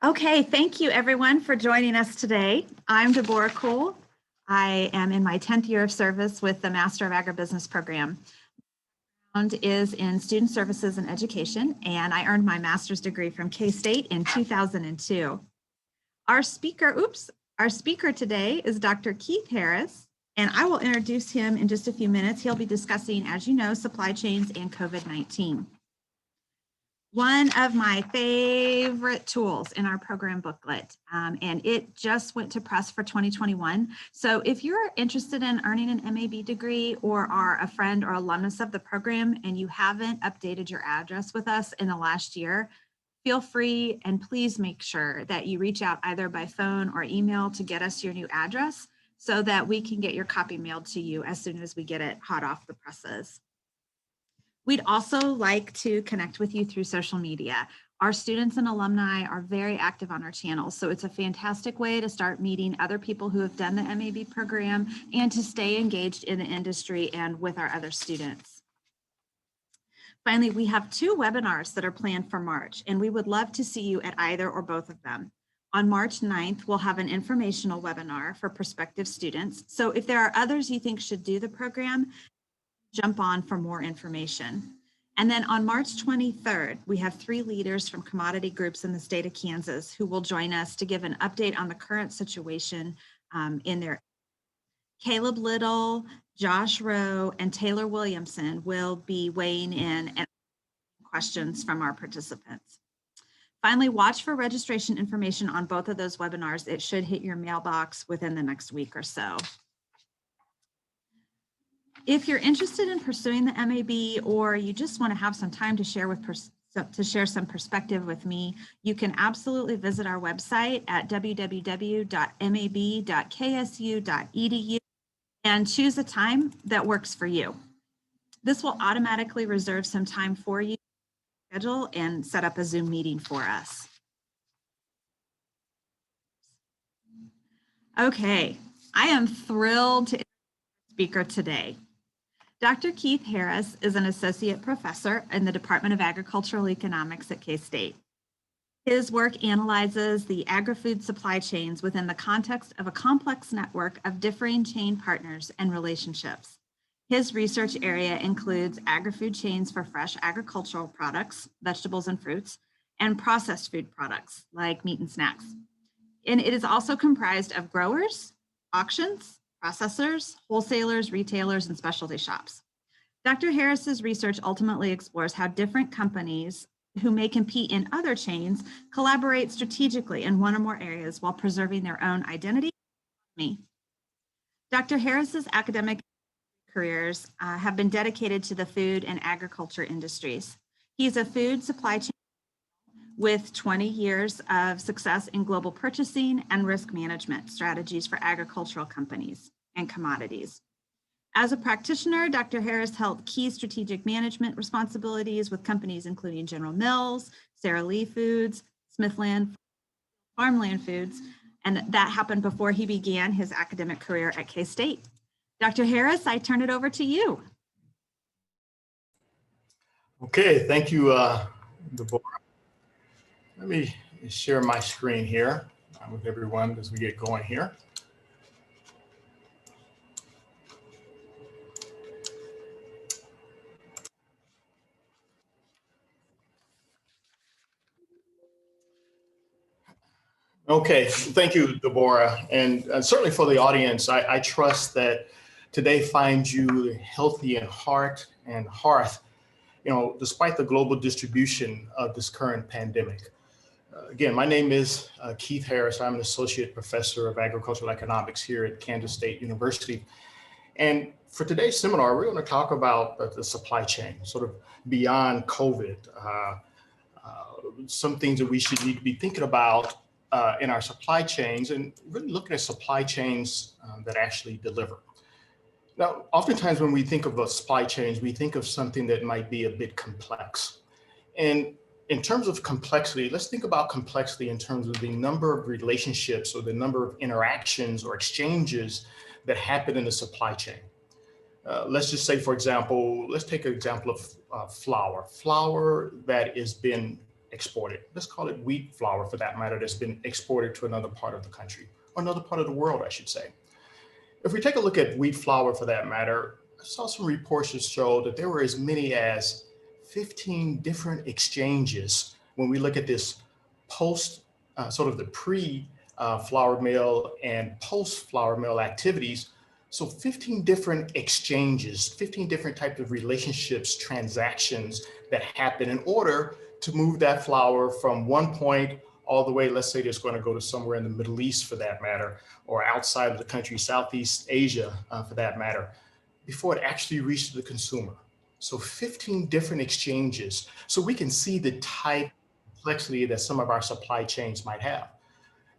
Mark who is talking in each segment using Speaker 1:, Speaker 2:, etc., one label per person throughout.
Speaker 1: Okay, thank you everyone for joining us today. I'm Deborah Cole. I am in my 10th year of service with the Master of Agribusiness program. My background is in student services and education, and I earned my master's degree from K-State in 2002. Our speaker today is Dr. Keith Harris, and I will introduce him in just a few minutes. He'll be discussing, as you know, supply chains and COVID-19. One of my favorite tools in our program booklet, and it just went to press for 2021. So if you're interested in earning an MAB degree or are a friend or alumnus of the program and you haven't updated your address with us in the last year, feel free and please make sure that you reach out either by phone or email to get us your new address so that we can get your copy mailed to you as soon as we get it hot off the presses. We'd also like to connect with you through social media. Our students and alumni are very active on our channels, so it's a fantastic way to start meeting other people who have done the MAB program and to stay engaged in the industry and with our other students. Finally, we have 2 webinars that are planned for March, and we would love to see you at either or both of them. On March 9th, we'll have an informational webinar for prospective students. So if there are others you think should do the program, jump on for more information. And then on March 23rd, we have 3 leaders from commodity groups in the state of Kansas who will join us to give an update on the current situation in their. Caleb Little, Josh Rowe, and Taylor Williamson will be weighing in and questions from our participants. Finally, watch for registration information on both of those webinars. It should hit your mailbox within the next week or so. If you're interested in pursuing the MAB or you just want to have some time to share some perspective with me, you can absolutely visit our website at www.mab.ksu.edu and choose a time that works for you. This will automatically reserve some time for you to schedule and set up a Zoom meeting for us. Okay, I am thrilled to introduce our speaker today. Dr. Keith Harris is an associate professor in the Department of Agricultural Economics at K-State. His work analyzes the agri-food supply chains within the context of a complex network of differing chain partners and relationships. His research area includes agri-food chains for fresh agricultural products, vegetables and fruits, and processed food products like meat and snacks. And it is also comprised of growers, auctions, processors, wholesalers, retailers, and specialty shops. Dr. Harris's research ultimately explores how different companies who may compete in other chains collaborate strategically in one or more areas while preserving their own identity. Dr. Harris's academic careers have been dedicated to the food and agriculture industries. He's a food supply chain with 20 years of success in global purchasing and risk management strategies for agricultural companies and commodities. As a practitioner, Dr. Harris held key strategic management responsibilities with companies including General Mills, Sara Lee Foods, Smithland, Farmland Foods, and that happened before he began his academic career at K-State. Dr. Harris, I turn it over to you.
Speaker 2: Okay, thank you, Deborah. Let me share my screen here with everyone as we get going here. Okay, thank you, Deborah. And certainly for the audience, I trust that today finds you healthy in heart and hearth, despite the global distribution of this current pandemic. Again, my name is Keith Harris. I'm an associate professor of agricultural economics here at Kansas State University. And for today's seminar, we're going to talk about the supply chain, sort of beyond COVID, some things that we should need to be thinking about in our supply chains, and really looking at supply chains that actually deliver. Now, oftentimes when we think of supply chains, we think of something that might be a bit complex. And in terms of complexity, let's think about complexity in terms of the number of relationships or the number of interactions or exchanges that happen in the supply chain. Let's just say, for example, let's take an example of flour that has been exported. Let's call it wheat flour for that matter, that's been exported to another part of the country, or another part of the world, I should say. If we take a look at wheat flour for that matter, I saw some reports that showed that there were as many as 15 different exchanges when we look at this post, sort of the pre-flour mill and post-flour mill activities. So 15 different exchanges, 15 different types of relationships, transactions that happen in order to move that flour from one point all the way, let's say it's going to go to somewhere in the Middle East for that matter, or outside of the country, Southeast Asia for that matter, before it actually reached the consumer. So 15 different exchanges. So we can see the type of complexity that some of our supply chains might have.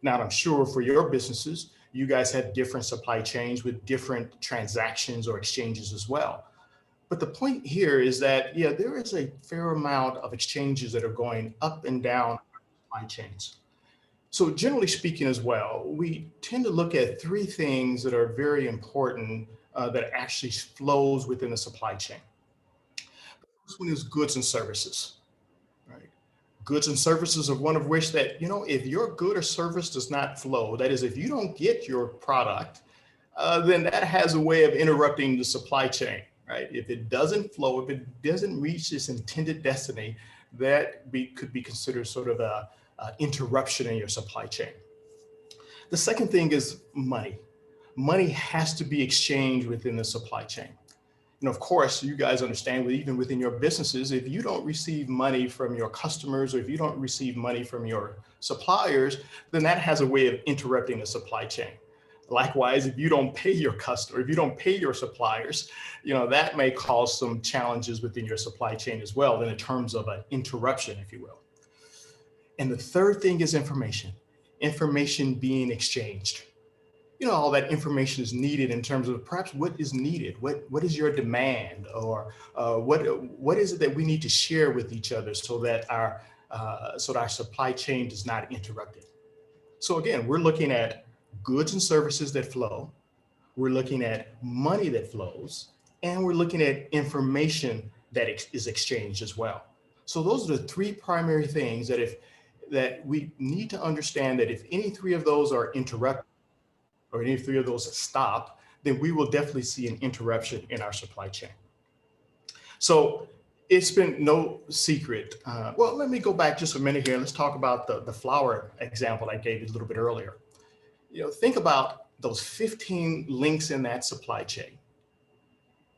Speaker 2: Now, I'm sure for your businesses, you guys have different supply chains with different transactions or exchanges as well. But the point here is that, yeah, there is a fair amount of exchanges that are going up and down supply chains. So generally speaking as well, we tend to look at three things that are very important that actually flows within the supply chain. The first one is goods and services, right? Goods and services are one of which that, if your good or service does not flow, that is, if you don't get your product, then that has a way of interrupting the supply chain, right? If it doesn't flow, if it doesn't reach its intended destiny, could be considered sort of a interruption in your supply chain. The second thing is money. Money has to be exchanged within the supply chain. And of course, you guys understand that even within your businesses, if you don't receive money from your customers, or if you don't receive money from your suppliers, then that has a way of interrupting the supply chain. Likewise, if you don't pay your customer, if you don't pay your suppliers, that may cause some challenges within your supply chain as well, in terms of an interruption, if you will. And the third thing is information being exchanged. All that information is needed in terms of perhaps what is needed, what is your demand, or what is it that we need to share with each other so that our supply chain is not interrupted. So again, we're looking at goods and services that flow, we're looking at money that flows, and we're looking at information that is exchanged as well. So those are the three primary things that we need to understand, that if any three of those are interrupted, or any three of those stop, then we will definitely see an interruption in our supply chain. So it's been no secret. Well, let me go back just a minute here. Let's talk about the flour example I gave you a little bit earlier. Think about those 15 links in that supply chain.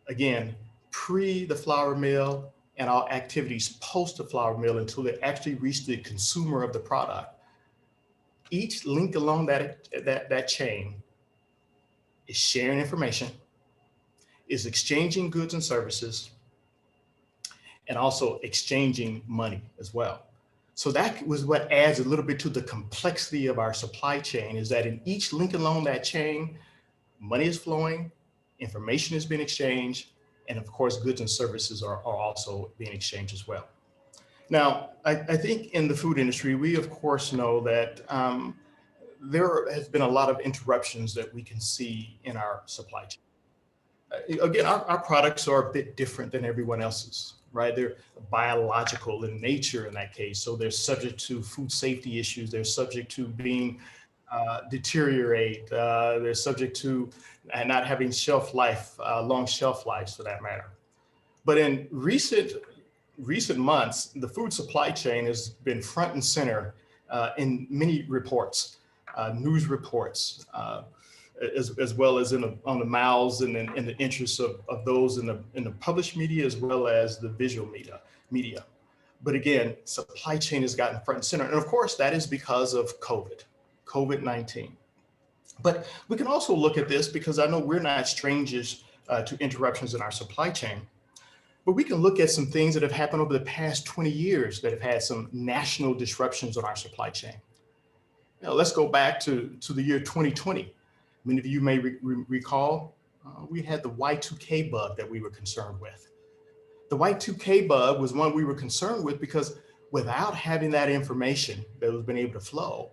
Speaker 2: Again, pre the flour mill and our activities post the flour mill until they actually reach the consumer of the product. Each link along that chain is sharing information, is exchanging goods and services, and also exchanging money as well. So that was what adds a little bit to the complexity of our supply chain, is that in each link along that chain, money is flowing, information is being exchanged, and of course, goods and services are also being exchanged as well. Now, I think in the food industry, we of course know that there has been a lot of interruptions that we can see in our supply chain. Again, our products are a bit different than everyone else's, right? They're biological in nature in that case. So they're subject to food safety issues. They're subject to being deteriorate. They're subject to not having shelf life, long shelf lives for that matter. But in recent months, the food supply chain has been front and center in many reports, news reports, as well as on the mouths and in the interests of those in the published media as well as the visual media. But again, supply chain has gotten front and center. And of course, that is because of COVID-19. But we can also look at this because I know we're not strangers to interruptions in our supply chain. But we can look at some things that have happened over the past 20 years that have had some national disruptions on our supply chain. Now, let's go back to the year 2020. Many of you may recall, we had the Y2K bug that we were concerned with. The Y2K bug was one we were concerned with because without having that information that was been able to flow,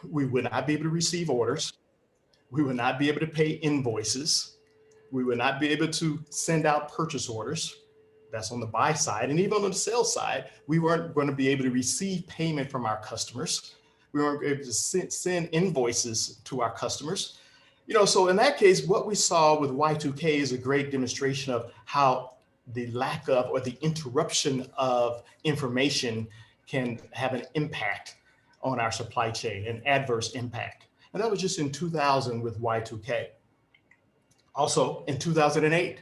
Speaker 2: we would not be able to receive orders. We would not be able to pay invoices. We would not be able to send out purchase orders. That's on the buy side. And even on the sell side, we weren't going to be able to receive payment from our customers. We weren't able to send invoices to our customers. So in that case, what we saw with Y2K is a great demonstration of how the lack of or the interruption of information can have an impact on our supply chain, an adverse impact. And that was just in 2000 with Y2K. Also in 2008,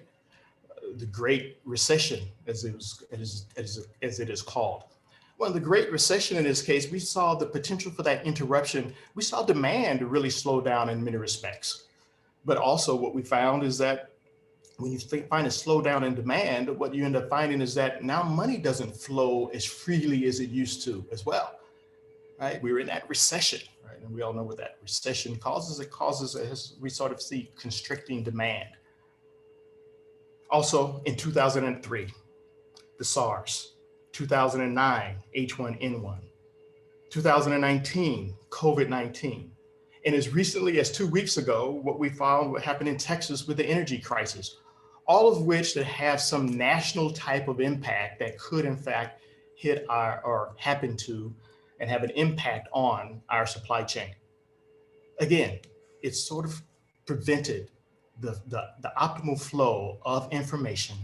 Speaker 2: the Great Recession, as it is called. Well, the Great Recession in this case, we saw the potential for that interruption. We saw demand really slow down in many respects. But also what we found is that when you find a slowdown in demand, what you end up finding is that now money doesn't flow as freely as it used to as well, right? We were in that recession, right? And we all know what that recession causes. It causes, as we sort of see, constricting demand. Also in 2003, the SARS, 2009, H1N1, 2019, COVID-19. And as recently as 2 weeks ago, what we found what happened in Texas with the energy crisis, all of which that have some national type of impact that could in fact hit or happen to and have an impact on our supply chain. Again, it's sort of prevented the optimal flow of information,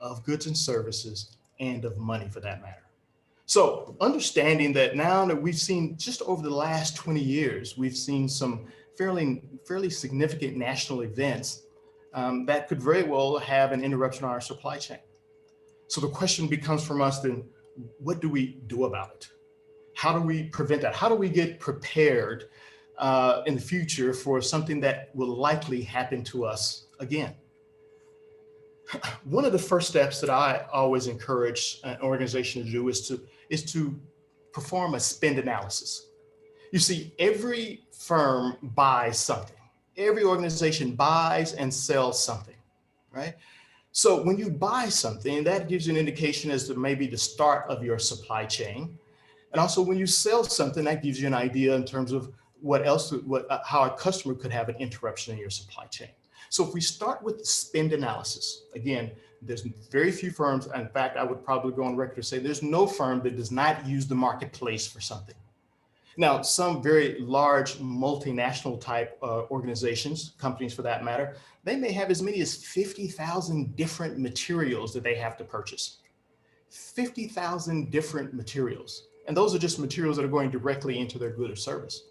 Speaker 2: of goods and services, and of money for that matter. So understanding that now that we've seen just over the last 20 years, we've seen some fairly significant national events that could very well have an interruption on our supply chain. So the question becomes from us then, what do we do about it? How do we prevent that? How do we get prepared in the future for something that will likely happen to us again? One of the first steps that I always encourage an organization to do is to perform a spend analysis. You see, every firm buys something. Every organization buys and sells something, right? So when you buy something, that gives you an indication as to maybe the start of your supply chain. And also when you sell something, that gives you an idea in terms of how a customer could have an interruption in your supply chain. So if we start with the spend analysis, again, there's very few firms. In fact, I would probably go on record to say there's no firm that does not use the marketplace for something. Now, some very large multinational type organizations, companies for that matter, they may have as many as 50,000 different materials that they have to purchase. 50,000 different materials. And those are just materials that are going directly into their good or service.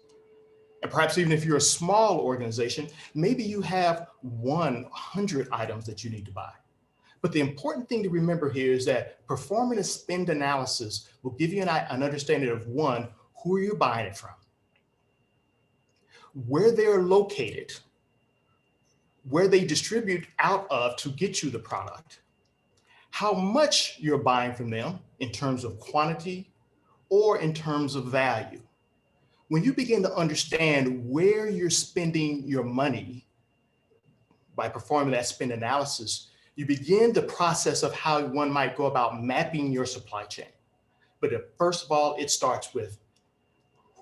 Speaker 2: And perhaps even if you're a small organization, maybe you have 100 items that you need to buy. But the important thing to remember here is that performing a spend analysis will give you an understanding of one, who are you buying it from? Where they're located, where they distribute out of to get you the product, how much you're buying from them in terms of quantity or in terms of value. When you begin to understand where you're spending your money by performing that spend analysis, you begin the process of how one might go about mapping your supply chain. But first of all, it starts with,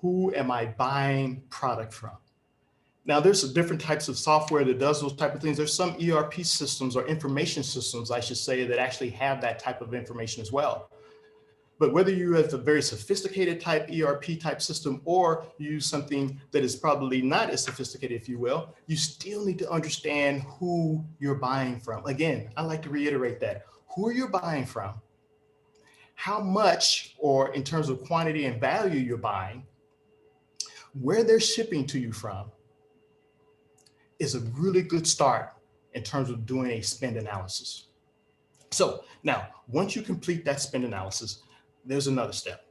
Speaker 2: who am I buying product from? Now, there's different types of software that does those type of things. There's some ERP systems or information systems, I should say, that actually have that type of information as well. But whether you have a very sophisticated type ERP type system or you use something that is probably not as sophisticated, if you will, you still need to understand who you're buying from. Again, I like to reiterate that. Who are you buying from? How much, or in terms of quantity and value you're buying, where they're shipping to you from is a really good start in terms of doing a spend analysis. So now, once you complete that spend analysis, there's another step.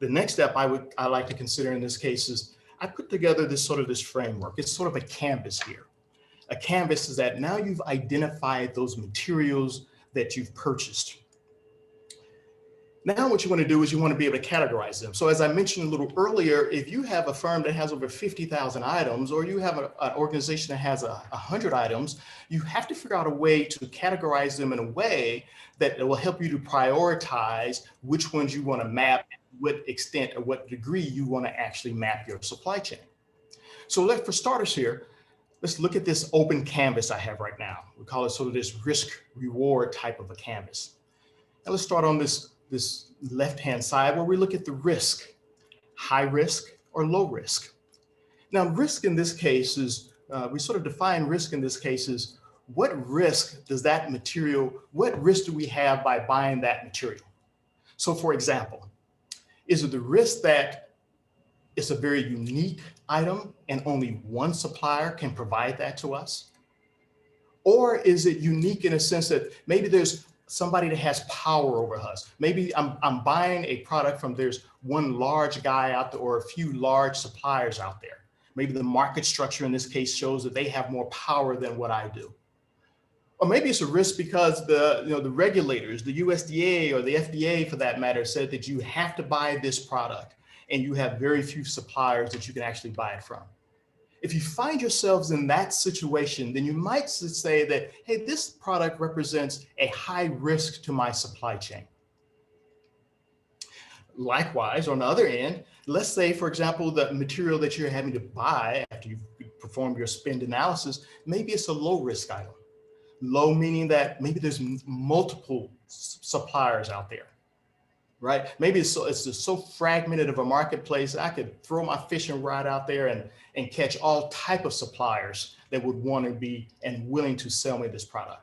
Speaker 2: The next step I like to consider in this case is I put together this framework. It's sort of a canvas here. A canvas is that now you've identified those materials that you've purchased. Now what you want to do is you want to be able to categorize them. So as I mentioned a little earlier, if you have a firm that has over 50,000 items, or you have an organization that has 100 items, you have to figure out a way to categorize them in a way that will help you to prioritize which ones you want to map, what extent or what degree you want to actually map your supply chain. So for starters here, Let's look at this open canvas I have right now. We call it sort of this risk reward type of a canvas. Now let's start on this left-hand side where we look at the risk, high risk or low risk. Now risk in this case is, we sort of define risk in this case is what risk does that material, what risk do we have by buying that material? So for example, is it the risk that it's a very unique item and only one supplier can provide that to us? Or is it unique in a sense that maybe there's somebody that has power over us? Maybe I'm buying a product from there's one large guy out there or a few large suppliers out there. Maybe the market structure in this case shows that they have more power than what I do. Or maybe it's a risk because the regulators, the USDA or the FDA for that matter, said that you have to buy this product and you have very few suppliers that you can actually buy it from. If you find yourselves in that situation, then you might say that, hey, this product represents a high risk to my supply chain. Likewise, on the other end, let's say, for example, the material that you're having to buy after you've performed your spend analysis, maybe it's a low risk item. Low meaning that maybe there's multiple suppliers out there, right? Maybe it's just so fragmented of a marketplace, I could throw my fishing rod out there and catch all type of suppliers that would want to be and willing to sell me this product.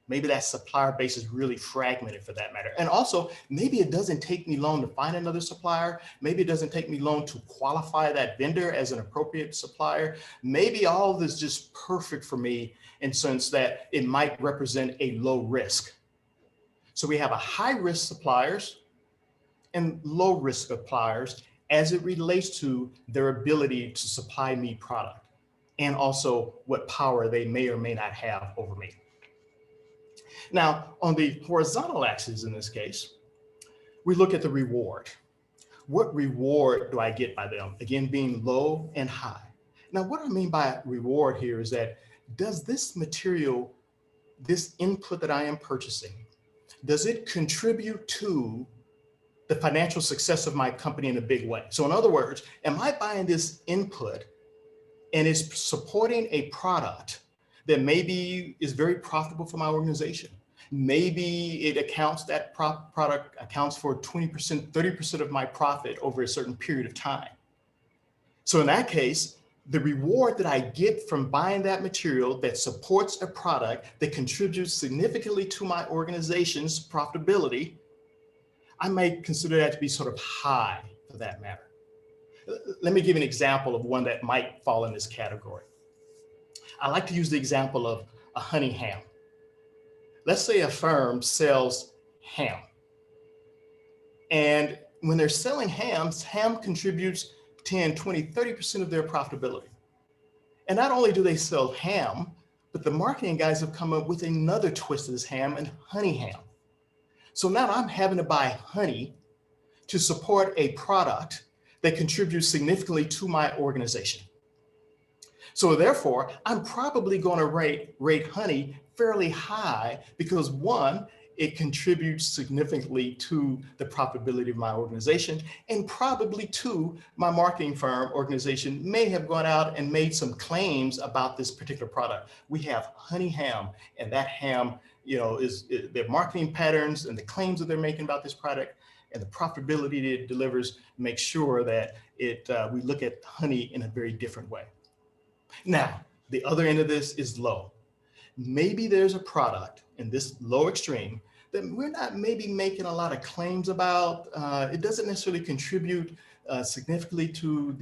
Speaker 2: Maybe that supplier base is really fragmented for that matter. And also, maybe it doesn't take me long to find another supplier. Maybe it doesn't take me long to qualify that vendor as an appropriate supplier. Maybe all of this is just perfect for me in sense that it might represent a low risk. So we have a high risk suppliers and low risk suppliers as it relates to their ability to supply me product and also what power they may or may not have over me. Now, on the horizontal axis in this case, we look at the reward. What reward do I get by them? Again, being low and high. Now, what I mean by reward here is that does this material, this input that I am purchasing, does it contribute to the financial success of my company in a big way? So in other words, am I buying this input and it's supporting a product that maybe is very profitable for my organization? Maybe it accounts, that product accounts for 20%, 30% of my profit over a certain period of time. So in that case, the reward that I get from buying that material that supports a product that contributes significantly to my organization's profitability, I might consider that to be sort of high for that matter. Let me give an example of one that might fall in this category. I like to use the example of a honey ham. Let's say a firm sells ham. And when they're selling hams, ham contributes 10, 20, 30% of their profitability. And not only do they sell ham, but the marketing guys have come up with another twist of this ham and honey ham. So now I'm having to buy honey to support a product that contributes significantly to my organization. So therefore, I'm probably going to rate honey fairly high because one, it contributes significantly to the profitability of my organization, and probably two, my marketing firm organization may have gone out and made some claims about this particular product. We have honey ham, and that ham, is their marketing patterns and the claims that they're making about this product and the profitability that it delivers make sure that we look at honey in a very different way. Now, the other end of this is low. Maybe there's a product in this low extreme that we're not maybe making a lot of claims about. It doesn't necessarily contribute significantly to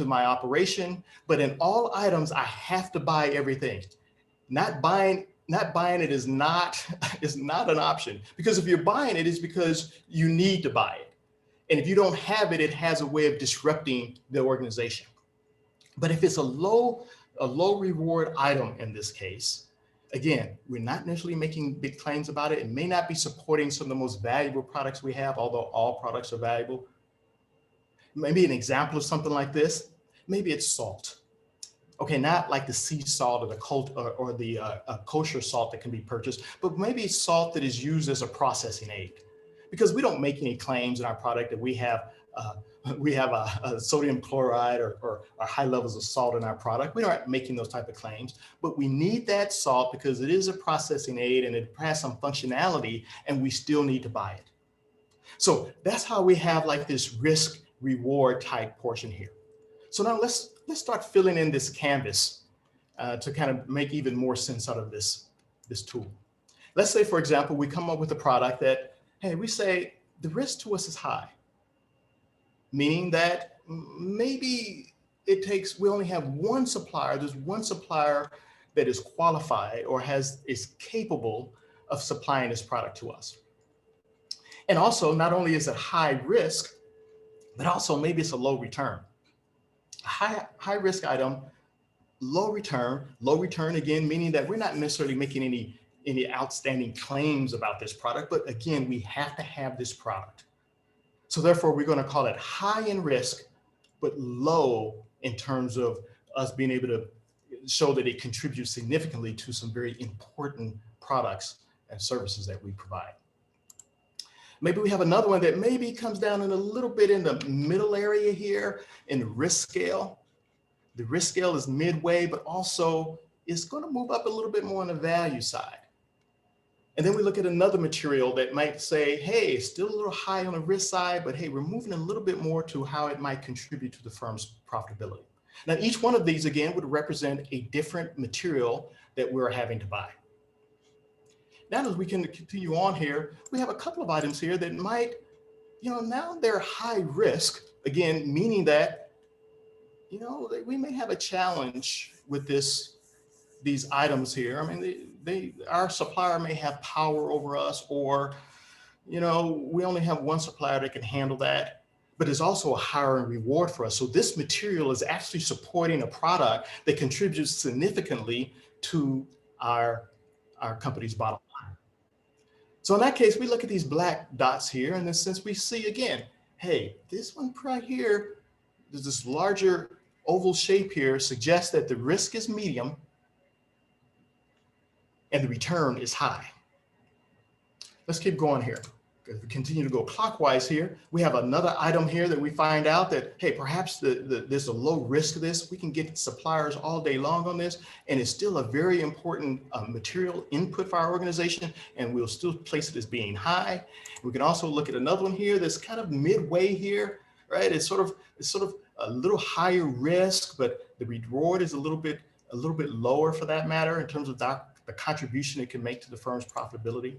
Speaker 2: my operation, but in all items, I have to buy everything. Not buying it is not an option, because if you're buying it, it's because you need to buy it. And if you don't have it, it has a way of disrupting the organization. But if it's a low reward item in this case, again, we're not necessarily making big claims about it. It may not be supporting some of the most valuable products we have, although all products are valuable. Maybe an example of something like this, maybe it's salt. Okay, not like the sea salt or the kosher salt that can be purchased, but maybe it's salt that is used as a processing aid. Because we don't make any claims in our product that we have we have a sodium chloride or high levels of salt in our product. We aren't making those type of claims, but we need that salt because it is a processing aid and it has some functionality, and we still need to buy it. So that's how we have like this risk reward type portion here. So now let's start filling in this canvas to kind of make even more sense out of this tool. Let's say, for example, we come up with a product that, hey, we say the risk to us is high, meaning that maybe we only have one supplier. There's one supplier that is qualified or is capable of supplying this product to us. And also, not only is it high risk, but also maybe it's a low return. A high risk item, low return again, meaning that we're not necessarily making any outstanding claims about this product, but again, we have to have this product. So therefore, we're going to call it high in risk, but low in terms of us being able to show that it contributes significantly to some very important products and services that we provide. Maybe we have another one that maybe comes down in a little bit in the middle area here in the risk scale. The risk scale is midway, but also it's going to move up a little bit more on the value side. And then we look at another material that might say, hey, it's still a little high on the risk side, but hey, we're moving a little bit more to how it might contribute to the firm's profitability. Now, each one of these, again, would represent a different material that we're having to buy. Now, as we can continue on here, we have a couple of items here that might, now they're high risk, again, meaning that, we may have a challenge with these items here. I mean, our supplier may have power over us, or, we only have one supplier that can handle that, but it's also a higher reward for us. So this material is actually supporting a product that contributes significantly to our company's bottom line. So in that case, we look at these black dots here, and then since we see again, hey, this one right here, there's this larger oval shape here, suggests that the risk is medium and the return is high. Let's keep going here. If we continue to go clockwise here, we have another item here that we find out that, hey, perhaps there's a low risk of this. We can get suppliers all day long on this, and it's still a very important material input for our organization, and we'll still place it as being high. We can also look at another one here that's kind of midway here, right? It's sort of a little higher risk, but the reward is a little bit lower for that matter in terms of the contribution it can make to the firm's profitability.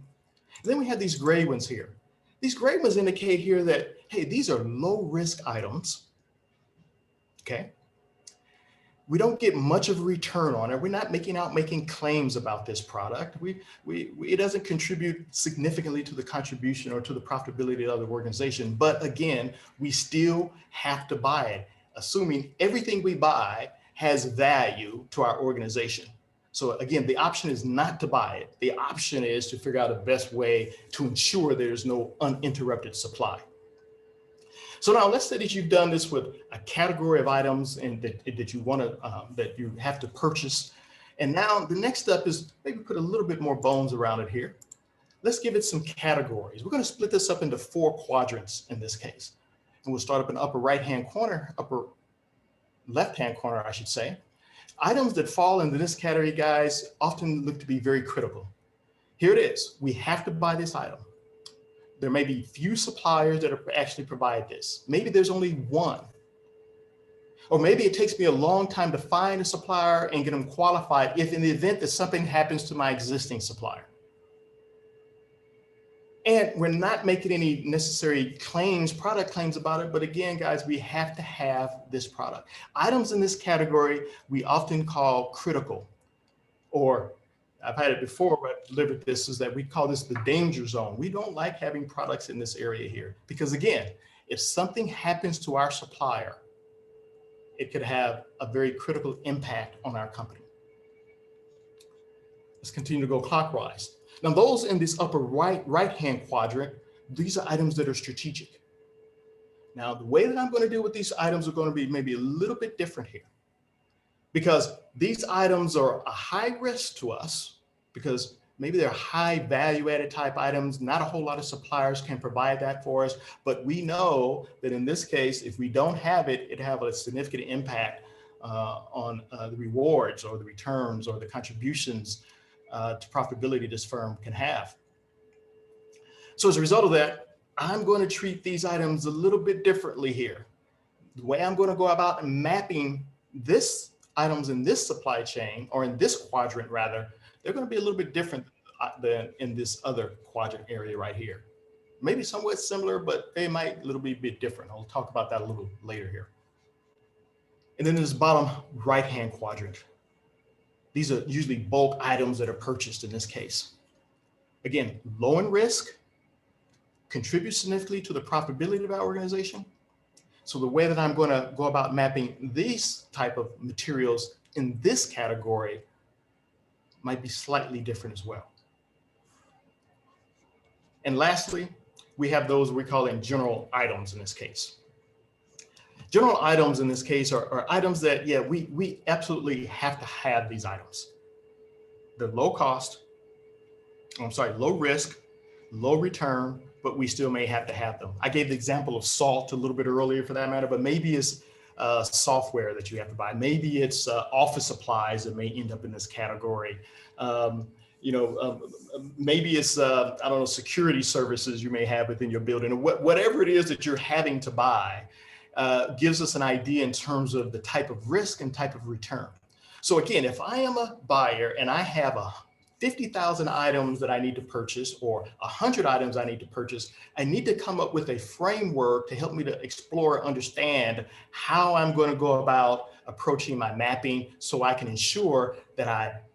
Speaker 2: And then we have these gray ones here. These gray ones indicate here that, hey, these are low risk items, okay? We don't get much of a return on it. We're not making claims about this product. It doesn't contribute significantly to the contribution or to the profitability of the organization. But again, we still have to buy it, assuming everything we buy has value to our organization. So again, the option is not to buy it. The option is to figure out the best way to ensure there's no uninterrupted supply. So now let's say that you've done this with a category of items and that you want to, that you have to purchase. And now the next step is maybe put a little bit more bones around it here. Let's give it some categories. We're going to split this up into 4 quadrants in this case. And we'll start up in the upper right-hand corner, upper left-hand corner, I should say. Items that fall into this category, guys, often look to be very critical. Here it is. We have to buy this item. There may be few suppliers that actually provide this. Maybe there's only one. Or maybe it takes me a long time to find a supplier and get them qualified if in the event that something happens to my existing supplier. And we're not making any necessary claims, product claims about it. But again, guys, we have to have this product. Items in this category, we often call critical, or I've had it before, but I've delivered this, is that we call this the danger zone. We don't like having products in this area here, because again, if something happens to our supplier, it could have a very critical impact on our company. Let's continue to go clockwise. Now, those in this upper right-hand quadrant, these are items that are strategic. Now, the way that I'm going to deal with these items are going to be maybe a little bit different here, because these items are a high risk to us because Maybe they're high value added type items. Not a whole lot of suppliers can provide that for us, but we know that in this case, if we don't have it, it have a significant impact on the rewards or the returns or the contributions to profitability this firm can have. So as a result of that, I'm going to treat these items a little bit differently here. The way I'm going to go about mapping this items in this supply chain, or in this quadrant rather, they're going to be a little bit different than in this other quadrant area right here. Maybe somewhat similar, but they might a little bit different. I'll talk about that a little later here. And then this bottom right-hand quadrant. These are usually bulk items that are purchased in this case. Again, low in risk, contribute significantly to the profitability of our organization. So the way that I'm going to go about mapping these type of materials in this category might be slightly different as well. And lastly, we have those we call in general items in this case. General items in this case are items that, yeah, we absolutely have to have these items. They're low cost, low risk, low return, but we still may have to have them. I gave the example of salt a little bit earlier for that matter, but maybe it's software that you have to buy. Maybe it's office supplies that may end up in this category. Maybe it's, I don't know, security services you may have within your building, or whatever it is that you're having to buy gives us an idea in terms of the type of risk and type of return. So again, if I am a buyer and I have 50,000 items that I need to purchase, or 100 items I need to purchase, I need to come up with a framework to help me to explore, understand how I'm going to go about approaching my mapping, so I can ensure that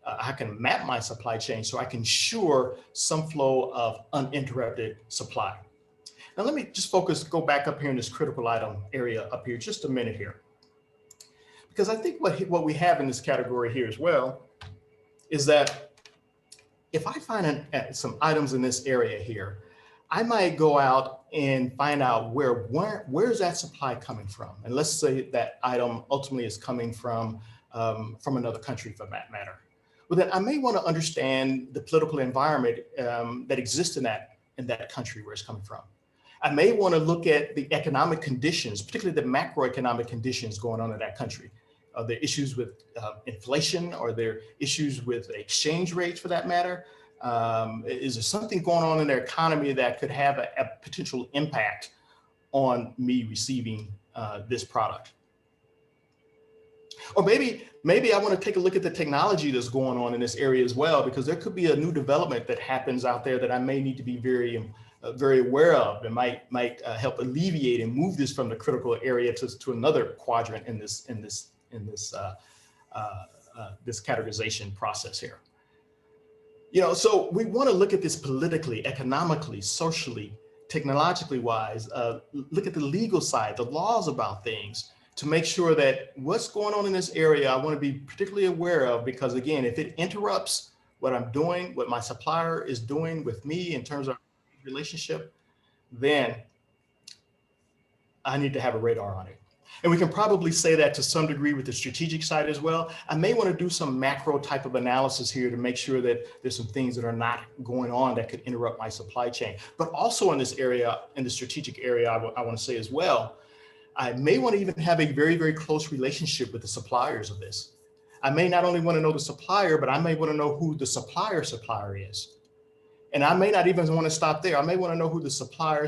Speaker 2: I can map my supply chain, so I can ensure some flow of uninterrupted supply. Now let me just go back up here in this critical item area up here just a minute here, because I think what we have in this category here as well is that if I find some items in this area here, I might go out and find out where's that supply coming from. And let's say that item ultimately is coming from another country for that matter. Well, then I may want to understand the political environment that exists in that country where it's coming from. I may want to look at the economic conditions, particularly the macroeconomic conditions going on in that country. Are there issues with inflation? Are there issues with exchange rates for that matter? Is there something going on in their economy that could have a potential impact on me receiving this product? Or maybe I want to take a look at the technology that's going on in this area as well, because there could be a new development that happens out there that I may need to be very aware of, and might help alleviate and move this from the critical area to another quadrant in this categorization process here. So we want to look at this politically, economically, socially, technologically wise, look at the legal side, the laws about things, to make sure that what's going on in this area, I want to be particularly aware of, because again, if it interrupts what I'm doing, what my supplier is doing with me in terms of relationship, then I need to have a radar on it. And we can probably say that to some degree with the strategic side as well. I may want to do some macro type of analysis here to make sure that there's some things that are not going on that could interrupt my supply chain. But also in this area, in the strategic area, I want to say as well, I may want to even have a very, very close relationship with the suppliers of this. I may not only want to know the supplier, but I may want to know who the supplier is. And I may not even want to stop there. I may want to know who the supplier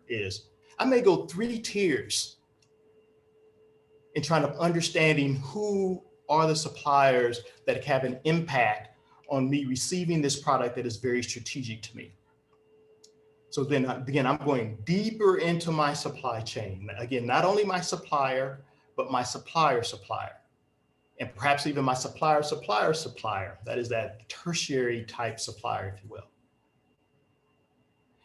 Speaker 2: is. I may go 3 tiers in trying to understanding who are the suppliers that have an impact on me receiving this product that is very strategic to me. So then again, I'm going deeper into my supply chain. Again, not only my supplier, but my supplier, and perhaps even my supplier. That is that tertiary type supplier, if you will.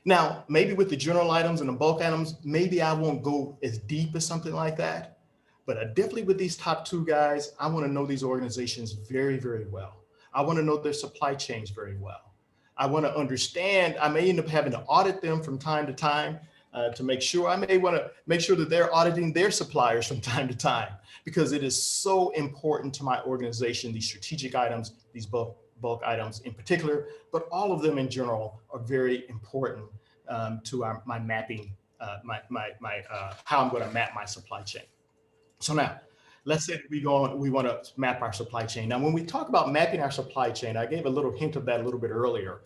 Speaker 2: Now, maybe with the general items and the bulk items, maybe I won't go as deep as something like that. But definitely with these top 2 guys, I want to know these organizations very, very well. I want to know their supply chains very well. I want to understand, I may end up having to audit them from time to time to make sure. I may want to make sure that they're auditing their suppliers from time to time, because it is so important to my organization, these strategic items, these bulk items in particular, but all of them in general are very important to my mapping, how I'm going to map my supply chain. So now, let's say that we want to map our supply chain. Now, when we talk about mapping our supply chain, I gave a little hint of that a little bit earlier.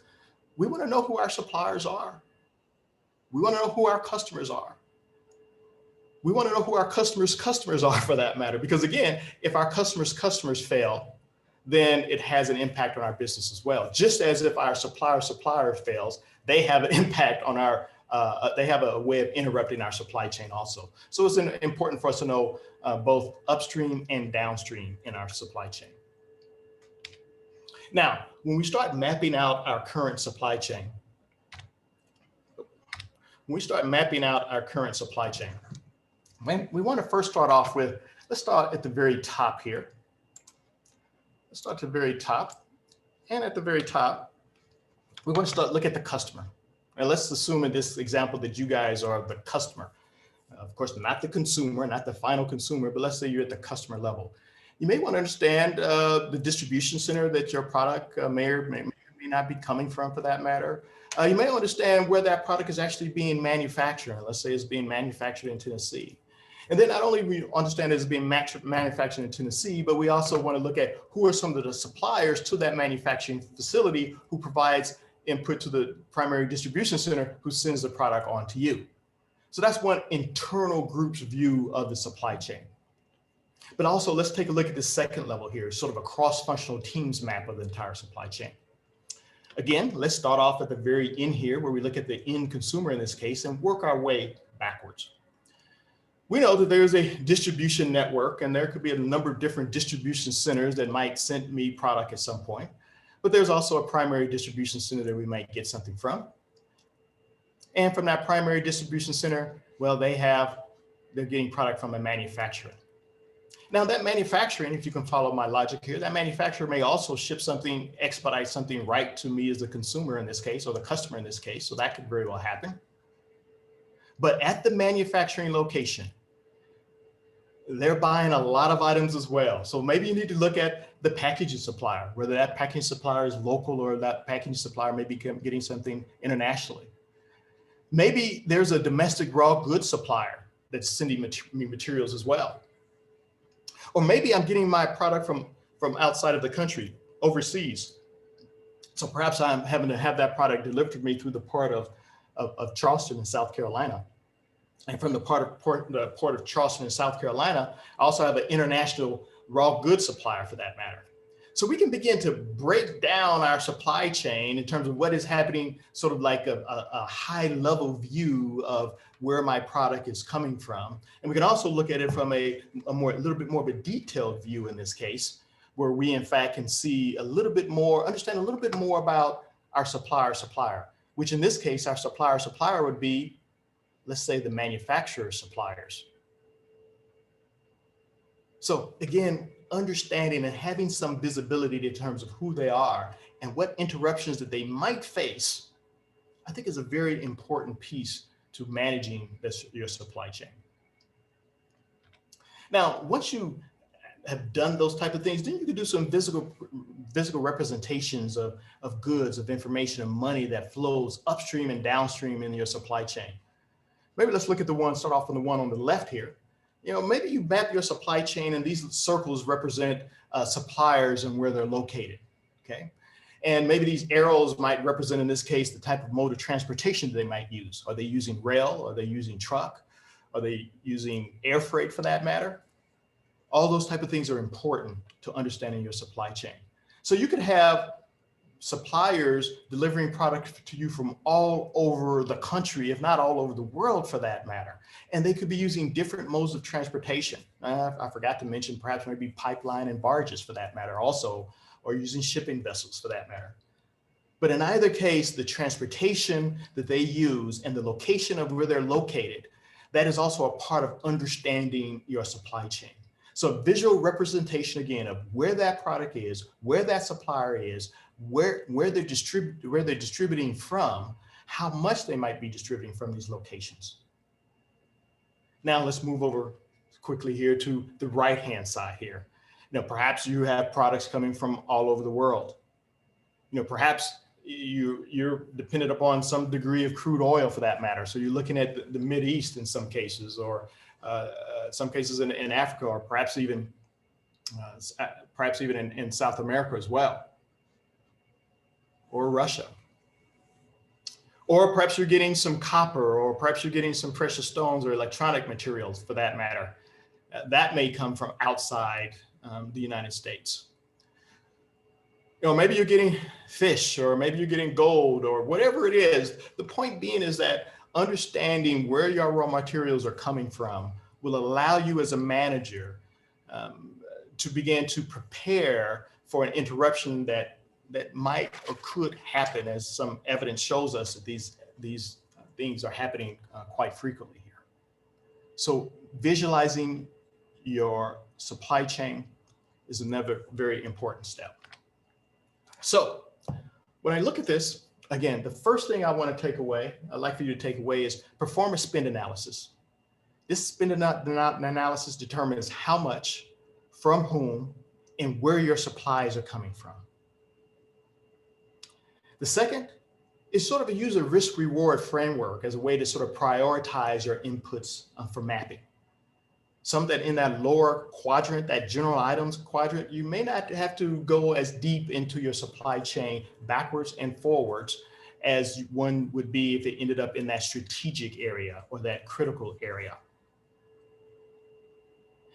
Speaker 2: We want to know who our suppliers are. We want to know who our customers are. We want to know who our customers are, for that matter, because again, if our customers fail, then it has an impact on our business as well. Just as if our supplier fails, they have an impact on our, they have a way of interrupting our supply chain also. So it's important for us to know both upstream and downstream in our supply chain. Now, when we start mapping out our current supply chain, we want to first start off with, let's start at the very top here. Let's start at the very top. And at the very top, we want to look at the customer. And let's assume in this example that you guys are the customer. Of course, not the consumer, not the final consumer, but let's say you're at the customer level. You may want to understand the distribution center that your product may or may not be coming from, for that matter. You may understand where that product is actually being manufactured. Let's say it's being manufactured in Tennessee. And then not only we understand it's being manufactured in Tennessee, but we also want to look at who are some of the suppliers to that manufacturing facility who provides input to the primary distribution center who sends the product on to you. So that's one internal group's view of the supply chain. But also let's take a look at the second level here, sort of a cross-functional teams map of the entire supply chain. Again, let's start off at the very end here where we look at the end consumer in this case and work our way backwards. We know that there's a distribution network and there could be a number of different distribution centers that might send me product at some point, but there's also a primary distribution center that we might get something from. And from that primary distribution center, well, they're getting product from a manufacturer. Now that manufacturing, if you can follow my logic here, that manufacturer may also ship something, expedite something right to me as the consumer in this case, or the customer in this case. So that could very well happen. But at the manufacturing location, they're buying a lot of items as well. So maybe you need to look at the packaging supplier, whether that packaging supplier is local or that packaging supplier may be getting something internationally. Maybe there's a domestic raw goods supplier that's sending me materials as well. Or maybe I'm getting my product from outside of the country, overseas. So perhaps I'm having to have that product delivered to me through the port of Charleston in South Carolina. And from the port of Charleston in South Carolina, I also have an international raw goods supplier for that matter. So we can begin to break down our supply chain in terms of what is happening, sort of like a high level view of where my product is coming from. And we can also look at it from a little bit more of a detailed view in this case, where we in fact can see a little bit more, understand a little bit more about our supplier, which in this case, our supplier would be, let's say, the manufacturer suppliers. So again, understanding and having some visibility in terms of who they are and what interruptions that they might face, I think is a very important piece to managing your supply chain. Now, once you have done those type of things, then you can do some physical representations of goods, of information, of money that flows upstream and downstream in your supply chain. Maybe let's look at start off on the one on the left here. You know, maybe you map your supply chain and these circles represent suppliers and where they're located, okay? And maybe these arrows might represent, in this case, the type of mode of transportation they might use. Are they using rail? Are they using truck? Are they using air freight for that matter? All those type of things are important to understanding your supply chain. So you could have suppliers delivering product to you from all over the country, if not all over the world for that matter. And they could be using different modes of transportation. I forgot to mention perhaps maybe pipeline and barges for that matter also, or using shipping vessels for that matter. But in either case, the transportation that they use and the location of where they're located, that is also a part of understanding your supply chain. So visual representation again of where that product is, where that supplier is, where they're distributing from, how much they might be distributing from these locations. Now let's move over quickly here to the right-hand side here. Now, perhaps you have products coming from all over the world. Perhaps you're dependent upon some degree of crude oil for that matter. So you're looking at the Mid East in some cases, or some cases in Africa, or perhaps even in South America as well, or Russia. Or perhaps you're getting some copper, or perhaps you're getting some precious stones or electronic materials for that matter. That may come from outside the United States. Maybe you're getting fish, or maybe you're getting gold, or whatever it is. The point being is that understanding where your raw materials are coming from will allow you as a manager to begin to prepare for an interruption that might or could happen, as some evidence shows us that these things are happening quite frequently here. So visualizing your supply chain is another very important step. So when I look at this, again, the first thing I want to take away, I'd like for you to take away, is perform a spend analysis. This spend analysis determines how much, from whom, and where your supplies are coming from. The second is sort of use a risk-reward framework as a way to sort of prioritize your inputs for mapping. Some that in that lower quadrant, that general items quadrant, you may not have to go as deep into your supply chain backwards and forwards as one would be if it ended up in that strategic area or that critical area.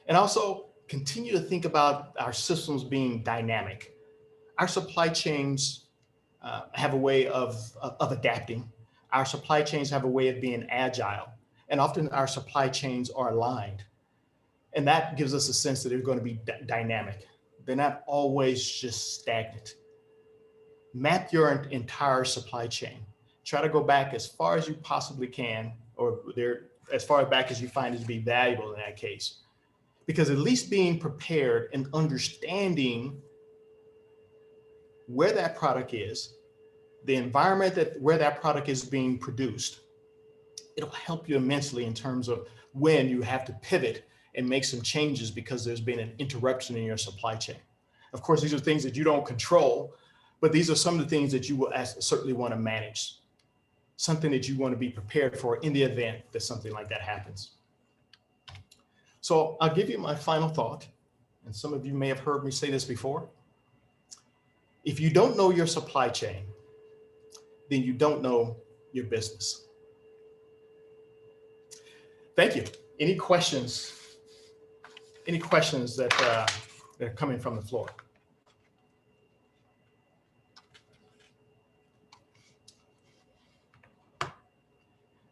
Speaker 2: And also continue to think about our systems being dynamic. Our supply chains have a way of adapting. Our supply chains have a way of being agile, and often our supply chains are aligned. And that gives us a sense that they're going to be dynamic. They're not always just stagnant. Map your entire supply chain. Try to go back as far as you possibly can, or as far back as you find it to be valuable in that case. Because at least being prepared and understanding where that product is, the environment where that product is being produced, it'll help you immensely in terms of when you have to pivot and make some changes because there's been an interruption in your supply chain. Of course, these are things that you don't control, but these are some of the things that you will certainly want to manage, something that you want to be prepared for in the event that something like that happens. So I'll give you my final thought, and some of you may have heard me say this before. If you don't know your supply chain, then you don't know your business. Thank you. Any questions? Any questions that are coming from the floor?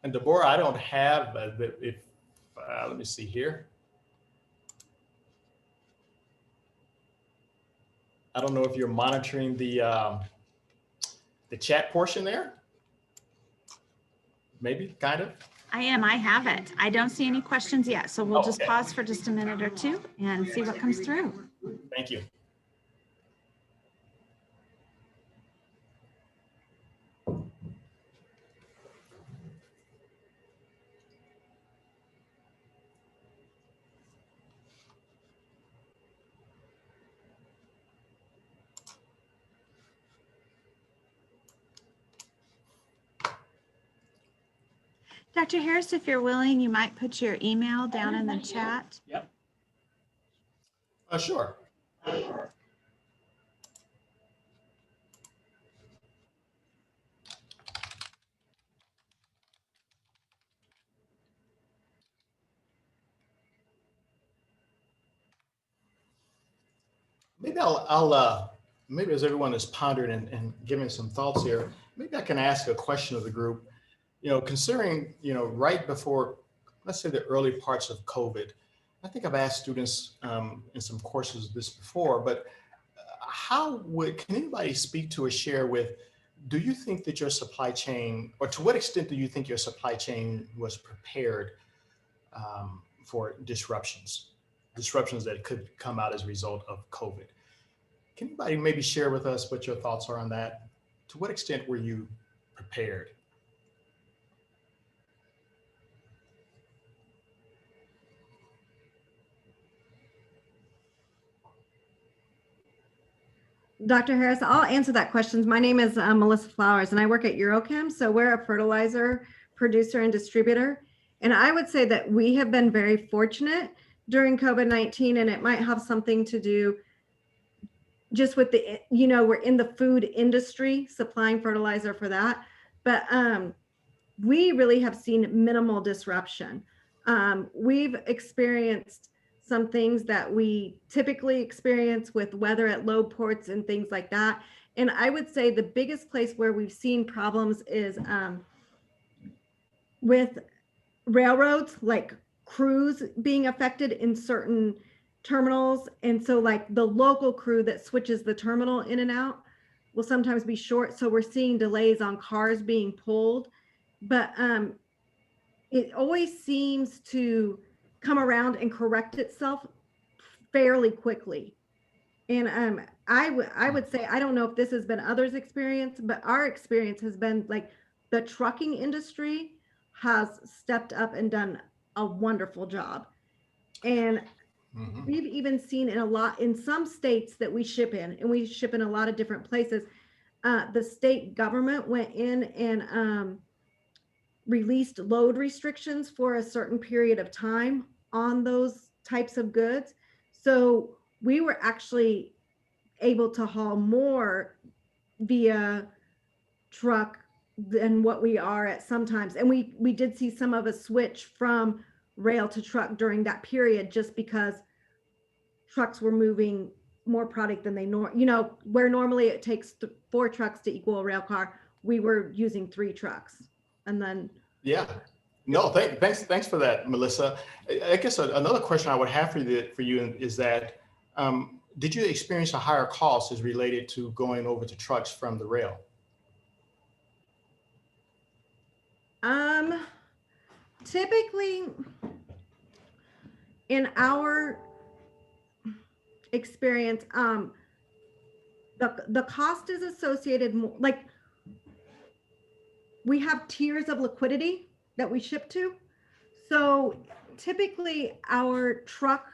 Speaker 2: And Deborah, I don't have, let me see here. I don't know if you're monitoring the chat portion there. Maybe, kind of.
Speaker 1: I am. I have it. I don't see any questions yet. So we'll just pause for just a minute or two and see what comes through.
Speaker 2: Thank you.
Speaker 1: Dr. Harris, if you're willing, you might put your email down in the chat.
Speaker 2: Yep. Sure. Maybe maybe as everyone is pondering and giving some thoughts here, maybe I can ask a question of the group. Considering, right before, let's say the early parts of COVID, I think I've asked students in some courses this before, but can anybody speak to or share with, do you think that your supply chain, or to what extent do you think your supply chain was prepared for disruptions that could come out as a result of COVID? Can anybody maybe share with us what your thoughts are on that? To what extent were you prepared?
Speaker 3: Dr. Harris, I'll answer that question. My name is Melissa Flowers, and I work at Eurochem. So we're a fertilizer producer and distributor. And I would say that we have been very fortunate during COVID-19, and it might have something to do just with the, we're in the food industry supplying fertilizer for that. But we really have seen minimal disruption. We've experienced some things that we typically experience with weather at load ports and things like that. And I would say the biggest place where we've seen problems is with railroads, like crews being affected in certain terminals. And so like the local crew that switches the terminal in and out will sometimes be short. So we're seeing delays on cars being pulled. But it always seems to come around and correct itself fairly quickly. And I would say, I don't know if this has been others' experience, but our experience has been like the trucking industry has stepped up and done a wonderful job. And we've even seen in some states that we ship in, and we ship in a lot of different places, the state government went in and released load restrictions for a certain period of time on those types of goods. So we were actually able to haul more via truck than what we are at sometimes. And we did see some of a switch from rail to truck during that period, just because trucks were moving more product than they where normally it takes 4 trucks to equal a rail car, we were using 3 trucks. And then
Speaker 2: thanks for that, Melissa. I guess another question I would have for you is that did you experience a higher cost as related to going over to trucks from the rail?
Speaker 3: Typically in our experience, the cost is associated more, like we have tiers of liquidity that we ship to. So typically our truck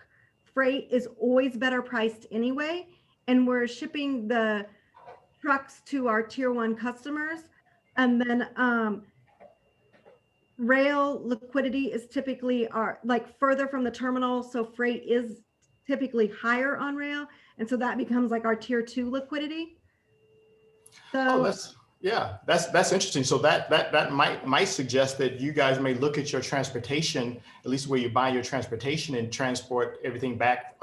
Speaker 3: freight is always better priced anyway. And we're shipping the trucks to our tier 1 customers. And then rail liquidity is typically further from the terminal. So freight is typically higher on rail. And so that becomes like our tier 2 liquidity. So
Speaker 2: that's interesting. So that might suggest that you guys may look at your transportation, at least where you buy your transportation, and transport everything back,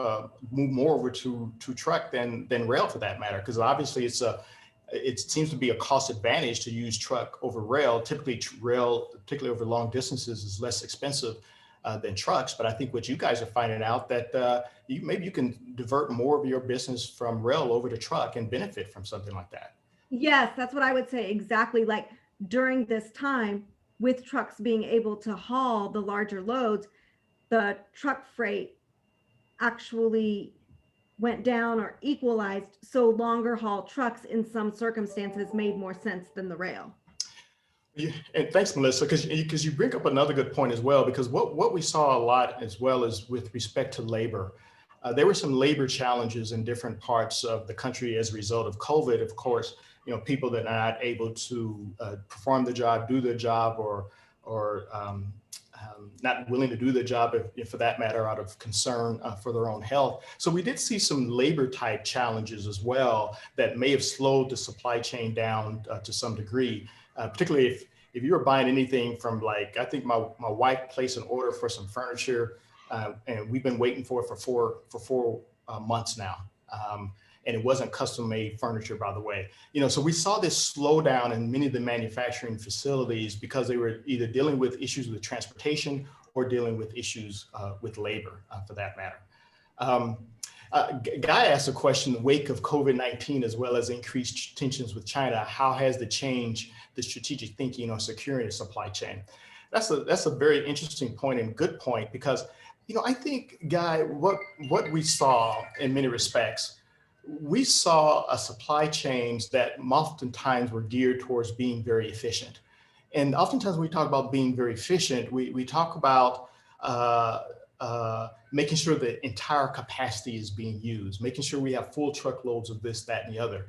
Speaker 2: move more over to truck than rail for that matter. Because obviously it seems to be a cost advantage to use truck over rail. Typically rail, particularly over long distances, is less expensive than trucks. But I think what you guys are finding out that maybe you can divert more of your business from rail over to truck and benefit from something like that.
Speaker 3: Yes, that's what I would say. Exactly. Like during this time, with trucks being able to haul the larger loads, the truck freight actually went down or equalized. So longer haul trucks in some circumstances made more sense than the rail.
Speaker 2: And thanks, Melissa, because you bring up another good point as well, because what we saw a lot as well is with respect to labor. There were some labor challenges in different parts of the country as a result of COVID, of course. People that are not able to perform the job, do the job, or not willing to do the job, if for that matter, out of concern for their own health. So we did see some labor type challenges as well that may have slowed the supply chain down to some degree, particularly if you were buying anything from, like, I think my wife placed an order for some furniture and we've been waiting for it for four months now. And it wasn't custom made furniture, by the way. So we saw this slowdown in many of the manufacturing facilities because they were either dealing with issues with transportation or dealing with issues with labor, for that matter. Guy asked a question in the wake of COVID-19, as well as increased tensions with China. How has it changed the strategic thinking on securing the supply chain? That's a very interesting point and good point, because I think, Guy, what we saw in many respects, we saw a supply chains that oftentimes were geared towards being very efficient. And oftentimes when we talk about being very efficient, we talk about making sure the entire capacity is being used, making sure we have full truckloads of this, that, and the other.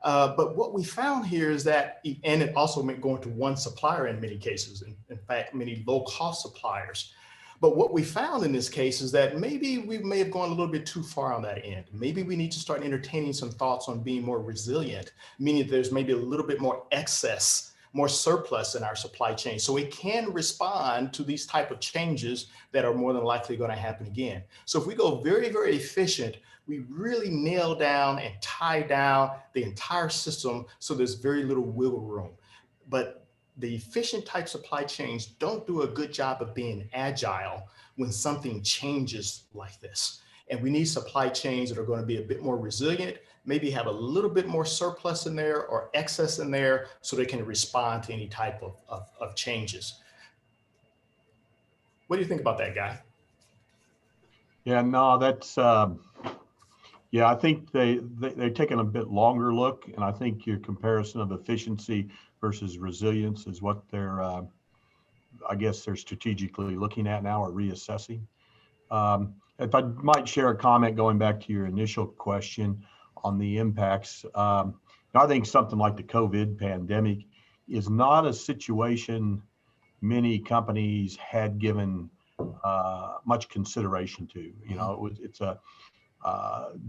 Speaker 2: But what we found here is that, and it also meant going to one supplier in many cases, in fact, many low-cost suppliers. But what we found in this case is that maybe we may have gone a little bit too far on that end. Maybe we need to start entertaining some thoughts on being more resilient, meaning there's maybe a little bit more excess, more surplus in our supply chain, so it can respond to these type of changes that are more than likely going to happen again. So if we go very, very efficient, we really nail down and tie down the entire system so there's very little wiggle room. But the efficient type supply chains don't do a good job of being agile when something changes like this. And we need supply chains that are going to be a bit more resilient, maybe have a little bit more surplus in there or excess in there so they can respond to any type of changes. What do you think about that, Guy?
Speaker 4: Yeah, no, that's, yeah, I think they're taking a bit longer look, and I think your comparison of efficiency versus resilience is what they're, I guess they're strategically looking at now or reassessing. If I might share a comment going back to your initial question on the impacts, I think something like the COVID pandemic is not a situation many companies had given much consideration to. You know, it's a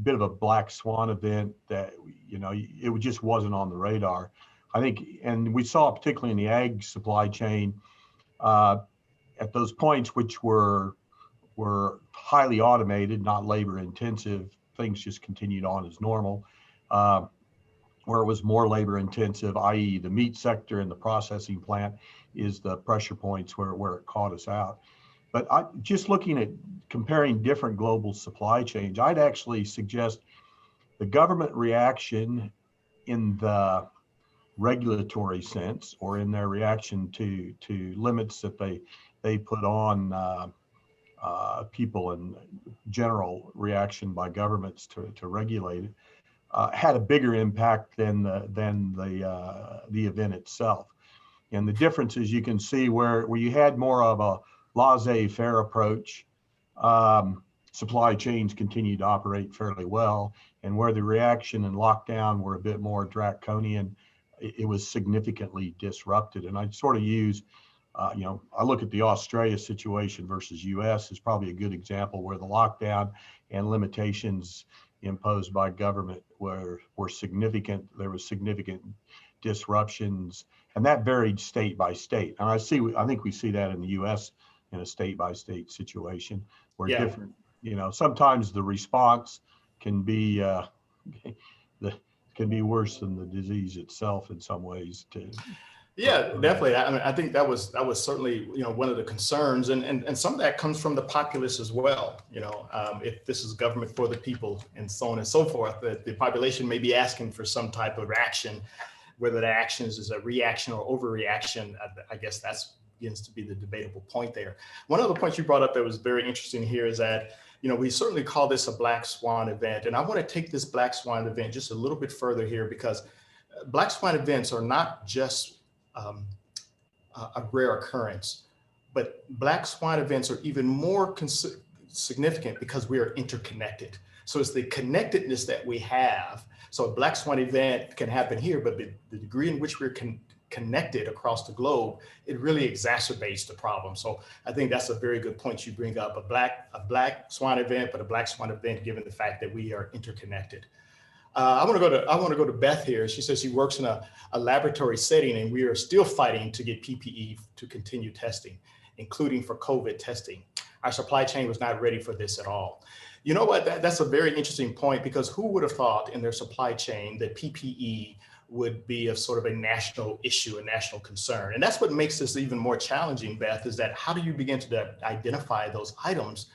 Speaker 4: bit of a black swan event that, you know, it just wasn't on the radar. I think, and we saw particularly in the ag supply chain at those points, which were highly automated, not labor intensive, things just continued on as normal. Where it was more labor intensive, i.e. the meat sector and the processing plant, is the pressure points where it caught us out. But just looking at comparing different global supply chains, I'd actually suggest the government reaction in the regulatory sense, or in their reaction to limits that they put on people, and general reaction by governments to regulate it, had a bigger impact than the event itself. And the differences you can see where you had more of a laissez-faire approach, supply chains continued to operate fairly well, and where the reaction and lockdown were a bit more draconian, it was significantly disrupted. And I sort of use, you know, I look at the Australia situation versus US as probably a good example where the lockdown and limitations imposed by government were significant. There was significant disruptions, and that varied state by state. And I think we see that in the US in a state by state situation where different, you know, sometimes the response can be can be worse than the disease itself in some ways too.
Speaker 2: Yeah, definitely. I mean, I think that was certainly, you know, one of the concerns, and some of that comes from the populace as well. You know, if this is government for the people and so on and so forth, that the population may be asking for some type of action, whether the action is a reaction or overreaction. I guess that's begins to be the debatable point there. One of the points you brought up that was very interesting here is that, you know, we certainly call this a black swan event, and I want to take this black swan event just a little bit further here, because black swan events are not just a rare occurrence, but black swan events are even more significant because we are interconnected. So it's the connectedness that we have. So a black swan event can happen here, but the degree in which we're connected across the globe, it really exacerbates the problem. So I think that's a very good point you bring up, a black swan event, but a black swan event given the fact that we are interconnected. I want to go to Beth here. She says she works in a laboratory setting, and we are still fighting to get PPE to continue testing, including for COVID testing. Our supply chain was not ready for this at all. You know what? That's a very interesting point, because who would have thought in their supply chain that PPE would be a sort of a national issue, a national concern? And that's what makes this even more challenging, Beth, is that how do you begin to identify those items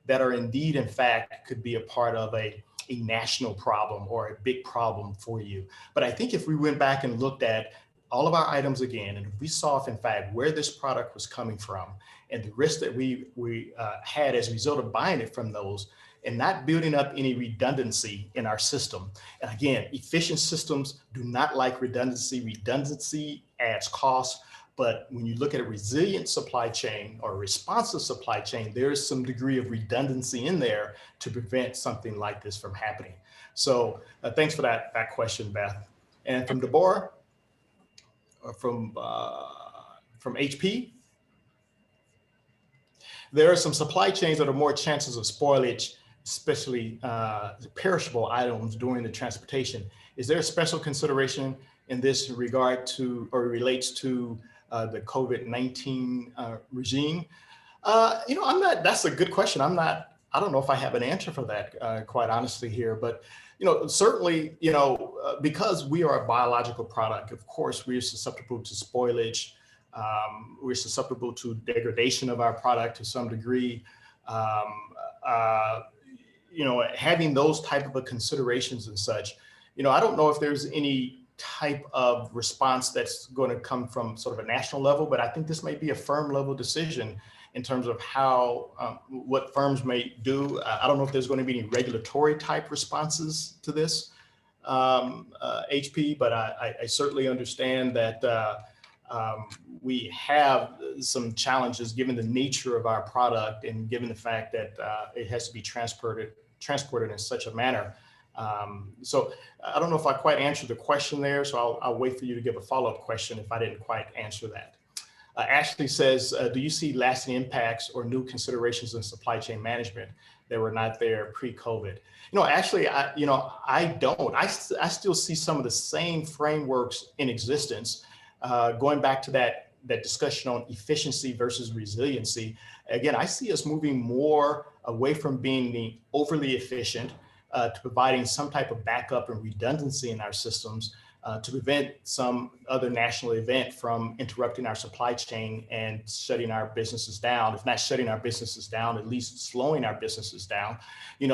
Speaker 2: that are indeed, in fact, could be a part of a national problem or a big problem for you? But I think if we went back and looked at all of our items again, and if we saw if in fact where this product was coming from and the risk that we had as a result of buying it from those, and not building up any redundancy in our system. And again, efficient systems do not like redundancy. Redundancy adds cost. But when you look at a resilient supply chain or a responsive supply chain, there is some degree of redundancy in there to prevent something like this from happening. So thanks for that question, Beth. And from Deborah, from HP, there are some supply chains that are more chances of spoilage, especially perishable items during the transportation. Is there a special consideration in this regard to or relates to the COVID-19 regime? That's a good question. I don't know if I have an answer for that, quite honestly here, but certainly, because we are a biological product, of course, we are susceptible to spoilage. We're susceptible to degradation of our product to some degree. Having those type of considerations and such, I don't know if there's any type of response that's going to come from sort of a national level, but I think this may be a firm level decision in terms of how, what firms may do. I don't know if there's going to be any regulatory type responses to this, HP, but I certainly understand that we have some challenges given the nature of our product and given the fact that it has to be transported in such a manner. So I don't know if I quite answered the question there, so I'll wait for you to give a follow-up question if I didn't quite answer that. Ashley says, do you see lasting impacts or new considerations in supply chain management that were not there pre-COVID? Actually, I don't. I still see some of the same frameworks in existence. Going back to that discussion on efficiency versus resiliency, again, I see us moving more away from being overly efficient to providing some type of backup and redundancy in our systems to prevent some other national event from interrupting our supply chain and shutting our businesses down. If not shutting our businesses down, at least slowing our businesses down.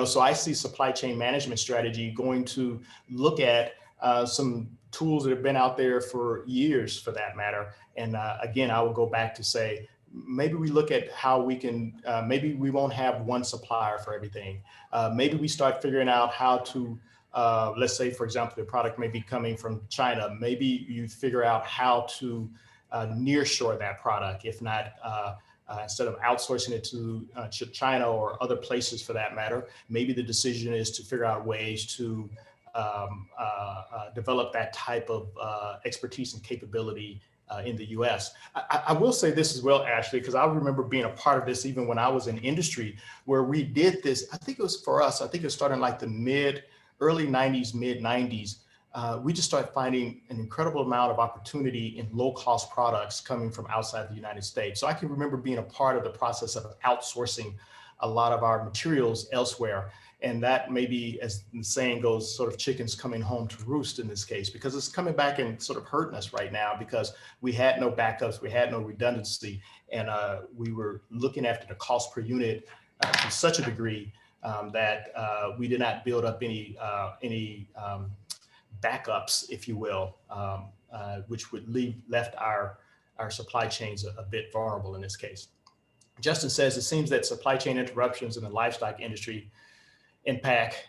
Speaker 2: So I see supply chain management strategy going to look at some tools that have been out there for years for that matter. And again, I will go back to say, maybe we look at how we can, maybe we won't have one supplier for everything. Maybe we start figuring out how to, let's say, for example, the product may be coming from China. Maybe you figure out how to nearshore that product, if not, instead of outsourcing it to China or other places for that matter. Maybe the decision is to figure out ways to develop that type of expertise and capability in the US. I will say this as well, Ashley, because I remember being a part of this even when I was in industry, where we did this. I think it was for us, I think it started in like the early 90s, mid 90s. We just started finding an incredible amount of opportunity in low cost products coming from outside the United States. So I can remember being a part of the process of outsourcing a lot of our materials elsewhere. And that maybe, as the saying goes, sort of chickens coming home to roost in this case, because it's coming back and sort of hurting us right now because we had no backups, we had no redundancy, and we were looking after the cost per unit to such a degree that we did not build up any backups, if you will, which would left our supply chains a bit vulnerable in this case. Justin says, it seems that supply chain interruptions in the livestock industry impact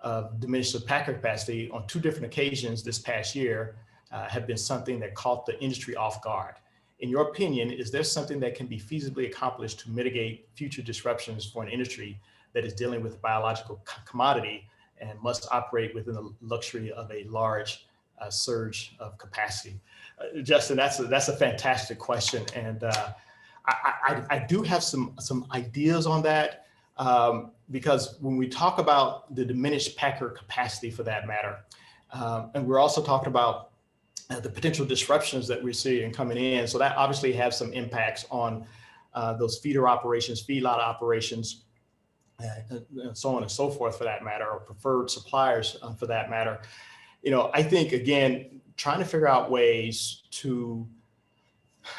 Speaker 2: of diminished packer capacity on two different occasions this past year have been something that caught the industry off guard. In your opinion, is there something that can be feasibly accomplished to mitigate future disruptions for an industry that is dealing with biological commodity and must operate within the luxury of a large surge of capacity? Justin, that's a fantastic question. And I do have some ideas on that. Because when we talk about the diminished packer capacity for that matter, and we're also talking about the potential disruptions that we're seeing coming in. So that obviously has some impacts on those feeder operations, feedlot operations, and so on and so forth for that matter, or preferred suppliers for that matter. I think, again, trying to figure out ways to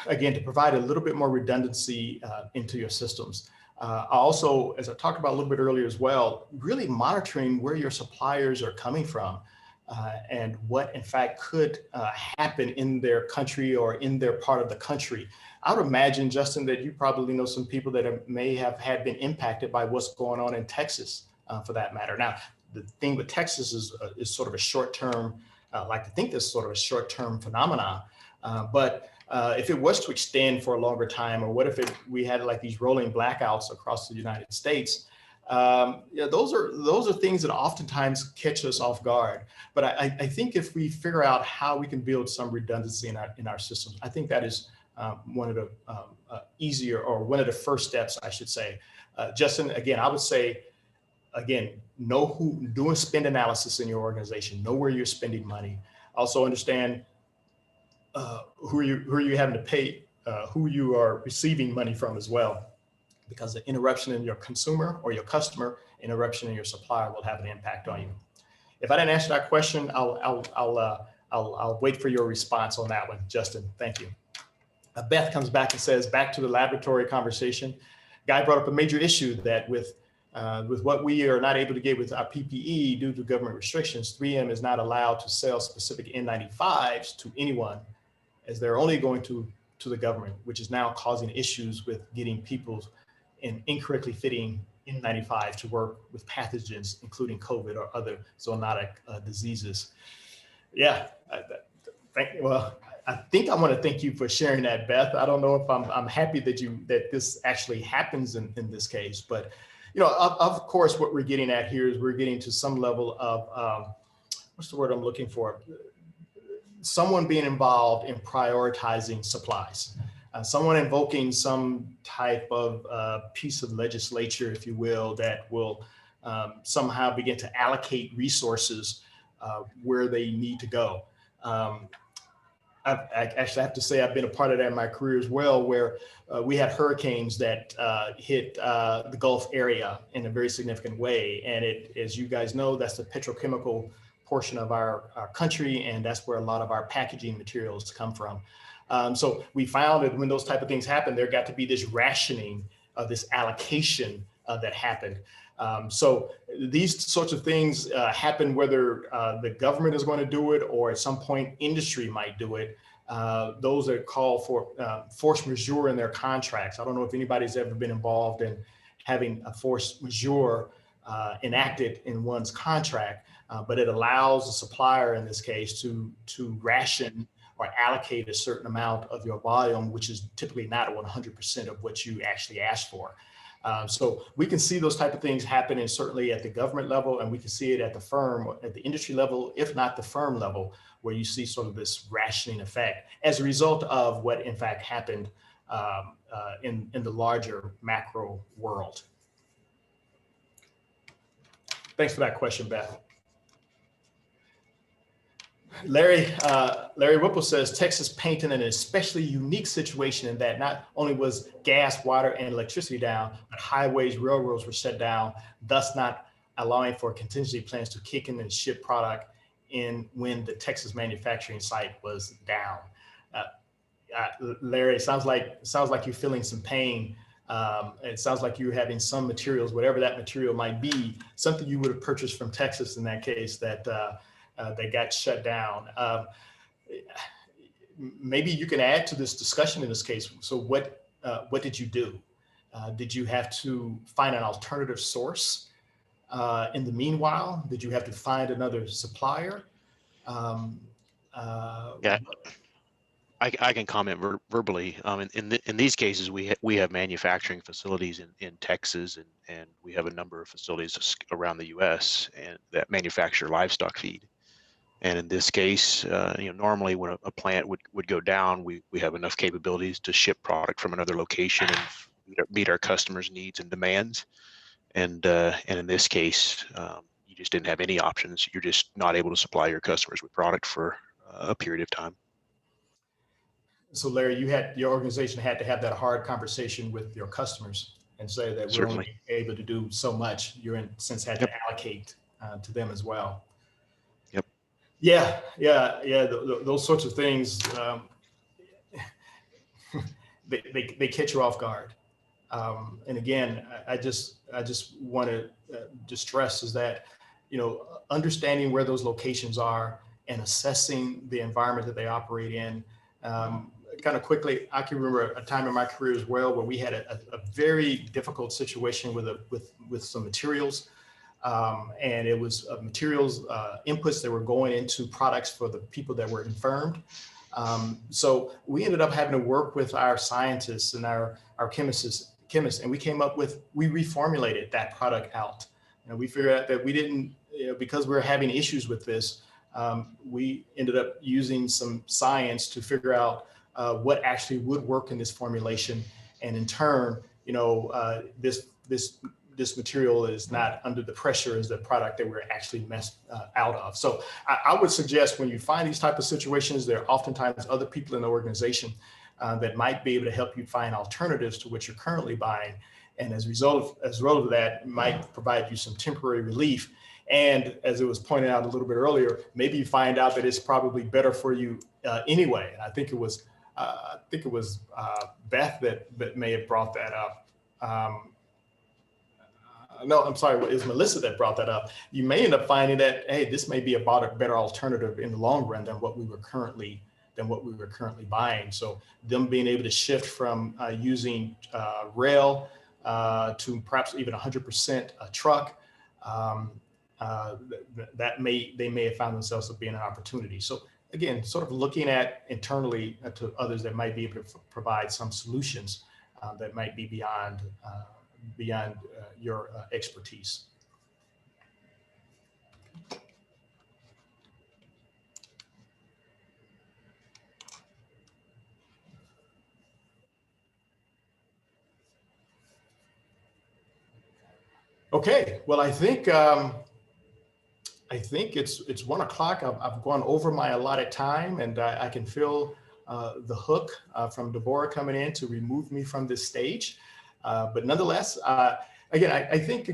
Speaker 2: provide a little bit more redundancy into your systems. Also, as I talked about a little bit earlier as well, really monitoring where your suppliers are coming from and what in fact could happen in their country or in their part of the country. I would imagine, Justin, that you probably know some people that may have been impacted by what's going on in Texas for that matter. Now, the thing with Texas is sort of a short-term, I like to think this is sort of a short-term phenomenon, but if it was to extend for a longer time, or what if we had like these rolling blackouts across the United States, those are things that oftentimes catch us off guard. But I think if we figure out how we can build some redundancy in our systems, I think that is one of the easier, or one of the first steps, I should say. Justin, again, I would say, again, do a spend analysis in your organization. Know where you're spending money. Also understand who are you having to pay, who you are receiving money from as well, because the interruption in your consumer or your customer, interruption in your supplier will have an impact on you. If I didn't answer that question, I'll wait for your response on that one, Justin. Thank you. Beth comes back and says, back to the laboratory conversation. Guy brought up a major issue that with what we are not able to get with our PPE due to government restrictions, 3M is not allowed to sell specific N95s to anyone, as they're only going to the government, which is now causing issues with getting people in incorrectly fitting N95 to work with pathogens, including COVID or other zoonotic diseases. Yeah, I think I want to thank you for sharing that, Beth. I don't know if I'm happy that this actually happens in this case, but of course, what we're getting at here is we're getting to some level of what's the word I'm looking for? Someone being involved in prioritizing supplies, someone invoking some type of piece of legislature, if you will, that will somehow begin to allocate resources where they need to go. I actually have to say I've been a part of that in my career as well, where we had hurricanes that hit the Gulf area in a very significant way. And as you guys know, that's the petrochemical portion of our country, and that's where a lot of our packaging materials come from. So we found that when those type of things happen, there got to be this rationing of this allocation that happened. So these sorts of things happen whether the government is going to do it or at some point industry might do it. Those that call for force majeure in their contracts. I don't know if anybody's ever been involved in having a force majeure enacted in one's contract, but it allows the supplier in this case to ration or allocate a certain amount of your volume, which is typically not 100% of what you actually asked for. So we can see those type of things happening certainly at the government level, and we can see it at the firm, at the industry level, if not the firm level, where you see sort of this rationing effect as a result of what in fact happened in the larger macro world. Thanks for that question, Beth. Larry Whipple says, Texas painted an especially unique situation in that not only was gas, water, and electricity down, but highways, railroads were shut down, thus not allowing for contingency plans to kick in and ship product in when the Texas manufacturing site was down. Larry, it sounds like you're feeling some pain. It sounds like you're having some materials, whatever that material might be, something you would have purchased from Texas in that case that they got shut down. Maybe you can add to this discussion in this case. So what did you do? Did you have to find an alternative source in the meanwhile? Did you have to find another supplier?
Speaker 5: Yeah, I can comment verbally. In these cases, we have manufacturing facilities in Texas, and we have a number of facilities around the U.S. and that manufacture livestock feed. And in this case, normally when a plant would go down, we have enough capabilities to ship product from another location and meet our customers' needs and demands. And in this case, you just didn't have any options. You're just not able to supply your customers with product for a period of time.
Speaker 2: So Larry, your organization had to have that hard conversation with your customers and say that we're only able to do so much. You in a sense had to allocate to them as well. Yeah. Those sorts of things, they catch you off guard. And again, I just want to stress is that, understanding where those locations are and assessing the environment that they operate in. Kind of quickly, I can remember a time in my career as well where we had a very difficult situation with some materials. And it was materials, inputs that were going into products for the people that were infirmed. So we ended up having to work with our scientists and our chemists, and we came up with, we reformulated that product out. And we figured out that we didn't, because we were having issues with this, we ended up using some science to figure out what actually would work in this formulation. And in turn, this material is not under the pressure as the product that we're actually messed out of. So I would suggest when you find these type of situations, there are oftentimes other people in the organization that might be able to help you find alternatives to what you're currently buying. And as a result of that, it might provide you some temporary relief. And as it was pointed out a little bit earlier, maybe you find out that it's probably better for you anyway. And I think it was Beth that may have brought that up. No, I'm sorry, it was Melissa that brought that up. You may end up finding that, hey, this may be a better alternative in the long run than what we were currently buying. So them being able to shift from using rail to perhaps even 100% truck, they may have found themselves as being an opportunity. So again, sort of looking at internally to others that might be able to provide some solutions that might be beyond your expertise. Okay, well, I think it's 1 o'clock. I've gone over my allotted time, and I can feel the hook from Deborah coming in to remove me from this stage. But nonetheless, again, I think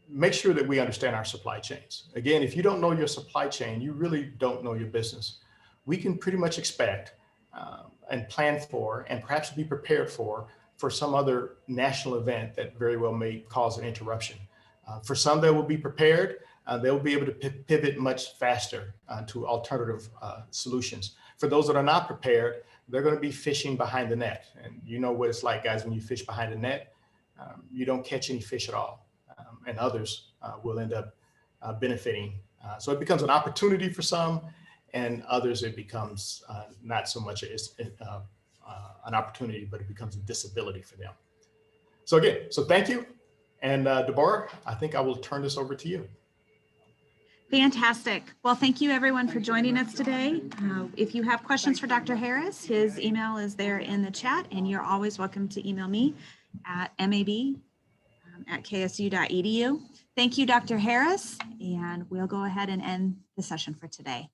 Speaker 2: make sure that we understand our supply chains. Again, if you don't know your supply chain, you really don't know your business. We can pretty much expect and plan for, and perhaps be prepared for some other national event that very well may cause an interruption. For some that will be prepared, they will be able to pivot much faster to alternative solutions. For those that are not prepared, they're going to be fishing behind the net. And you know what it's like, guys, when you fish behind the net, you don't catch any fish at all. And others will end up benefiting. So it becomes an opportunity for some, and others it becomes not so much an opportunity, but it becomes a disability for them. So again, so thank you. And Deborah, I think I will turn this over to you.
Speaker 1: Fantastic. Well, thank you everyone for joining us today. If you have questions for Dr. Harris, his email is there in the chat, and you're always welcome to email me at mab@ksu.edu. Thank you, Dr. Harris, and we'll go ahead and end the session for today.